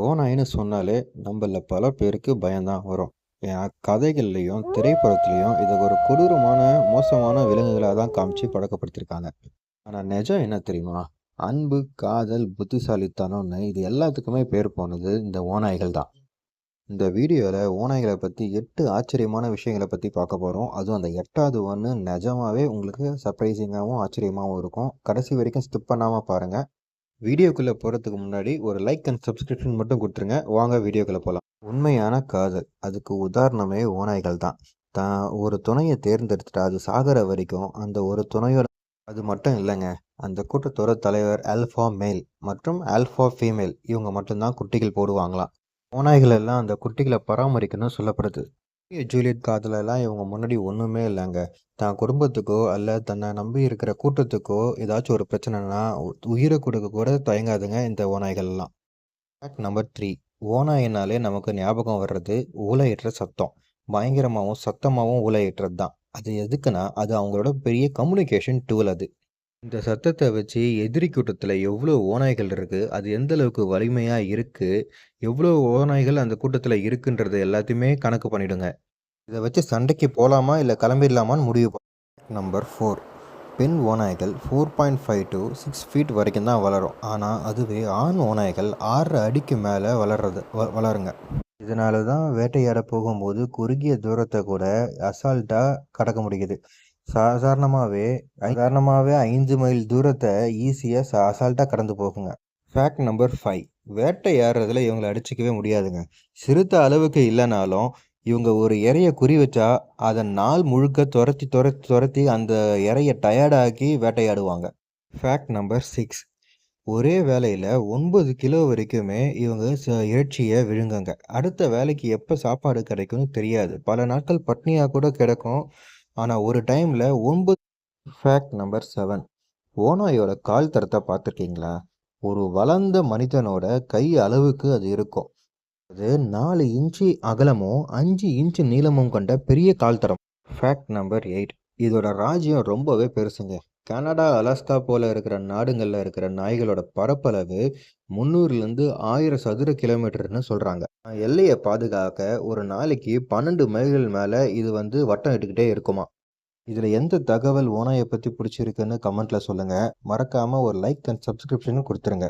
ஓநாய்ன்னு சொன்னாலே நம்மள பல பேருக்கு பயம்தான் வரும். ஏன்னா கதைகள்லயும், திரைப்படத்துலயும் இத ஒரு கொடூரமான, மோசமான விலங்குகளா தான் காமிச்சு பழக்கப்படுத்தியிருக்காங்க. ஆனா நிஜம் என்ன தெரியுமா? அன்பு, காதல், புத்திசாலித்தனம்னு இது எல்லாத்துக்குமே பேர் போனது இந்த ஓநாய்கள் தான். இந்த வீடியோல ஓநாய்கள பத்தி 8 ஆச்சரியமான விஷயங்கள பத்தி பார்க்க போறோம். அதுவும் அந்த 8வது ஒண்ணு நிஜமாவே உங்களுக்கு சர்ப்ரைசிங்காவும், ஆச்சரியமாவும் இருக்கும். கடைசி வரைக்கும் ஸ்கிப் பண்ணாம பாருங்க. வீடியோக்குள்ள போறதுக்கு முன்னாடி ஒரு லைக் அண்ட் சப்ஸ்கிரிப்ஷன் மட்டும் கொடுத்துருங்க. வாங்க வீடியோக்குள்ள போலாம். உண்மையான காதல் அதுக்கு உதாரணமே ஓநாய்கள் தான். தான் ஒரு துணையை தேர்ந்தெடுத்துட்டா அது சாகர வரைக்கும் அந்த ஒரு துணையோட. அது மட்டும் இல்லைங்க. அந்த கூட்டத்தோட தலைவர் ஆல்ஃபா மேல் மற்றும் ஆல்ஃபா ஃபீமேல் இவங்க மட்டும்தான் குட்டிகள் போடுவாங்களாம். ஓநாய்கள் எல்லாம் அந்த குட்டிகளை பராமரிக்கணும்னு சொல்லப்படுது. ஜூலியட் காதலெல்லாம் இவங்க முன்னாடி ஒண்ணுமே இல்லைங்க. தான் குடும்பத்துக்கோ அல்ல தன்னை நம்பி இருக்கிற கூட்டத்துக்கோ ஏதாச்சும் ஒரு பிரச்சனைனா உயிரை கொடுக்க கூட தயங்காதுங்க இந்த ஓநாய்கள் எல்லாம். Fact number 3. ஓநாயினாலே நமக்கு ஞாபகம் வர்றது ஊளையிடுற சத்தம். பயங்கரமாகவும் சத்தமாகவும் ஊளையிடுறது தான். அது எதுக்குன்னா அது அவங்களோட பெரிய கம்யூனிகேஷன் டூல் அது. இந்த சத்தத்தை வச்சு எதிரி கூட்டத்தில் எவ்வளோ ஓநாய்கள் இருக்கு, அது எந்த அளவுக்கு வலிமையா இருக்கு, எவ்வளோ ஓநாய்கள் அந்த கூட்டத்தில் இருக்குன்றது எல்லாத்தையுமே கணக்கு பண்ணிடுங்க. இதை வச்சு சண்டைக்கு போகலாமா இல்லை கிளம்பிடலாமான்னு முடிவு நம்பர் 4. பெண் ஓநாய்கள் 4.5 to 6 ஃபீட் வரைக்கும் தான் வளரும். ஆனால் அதுவே ஆண் ஓநாய்கள் 6 அடிக்கு மேலே வளருங்க. இதனால தான் வேட்டையாட போகும்போது குறுகிய தூரத்தை கூட அசால்ட்டாக கடக்க முடியுது. சாதாரணமாகவே சாதாரணமாகவே 5 மைல் தூரத்தை ஈஸியாக அசால்ட்டாக கடந்து போகுங்க. Fact number 5. வேட்டையாடுறதுல இவங்களை அடிச்சுக்கவே முடியாதுங்க. சிறுத்த அளவுக்கு இல்லைனாலும் இவங்க ஒரு இரையை குறி வச்சா அதை நாள் முழுக்க துரத்தி துரத்தி துரத்தி அந்த இரையை டயர்டாக்கி வேட்டையாடுவாங்க. Fact number 6. ஒரே வேலையில் 9 கிலோ வரைக்குமே இவங்க இறைச்சியை விழுங்குங்க. அடுத்த வேலைக்கு எப்போ சாப்பாடு கிடைக்கும்னு தெரியாது. பல நாட்கள் பட்னியாக கூட கிடக்கும். ஆனால் ஒரு டைமில் 9. Fact number 7. ஓநாயோட கால் தரத்தை பார்த்துருக்கீங்களா? ஒரு வளர்ந்த மனிதனோட கை அளவுக்கு அது இருக்கும். அது 4 இன்ச்சு அகலமும் 5 இன்ச்சு நீளமும் கொண்ட பெரிய கால் தரம். Fact number 8. இதோட ராஜ்யம் ரொம்பவே பெருசுங்க. கனடா, அலாஸ்கா போல இருக்கிற நாடுகளில் இருக்கிற நாய்களோட பரப்பளவு 300லேருந்து 1000 சதுர கிலோமீட்டர்னு சொல்கிறாங்க. எல்லையை பாதுகாக்க ஒரு நாளைக்கு 12 மைல்கள் மேலே இது வட்டம் இட்டுக்கிட்டே இருக்குமா. இதில் எந்த தகவல் ஓநாயை பற்றி பிடிச்சிருக்குன்னு கமெண்ட்டில் சொல்லுங்கள். மறக்காமல் ஒரு லைக் அண்ட் சப்ஸ்கிரிப்ஷனும் கொடுத்துருங்க.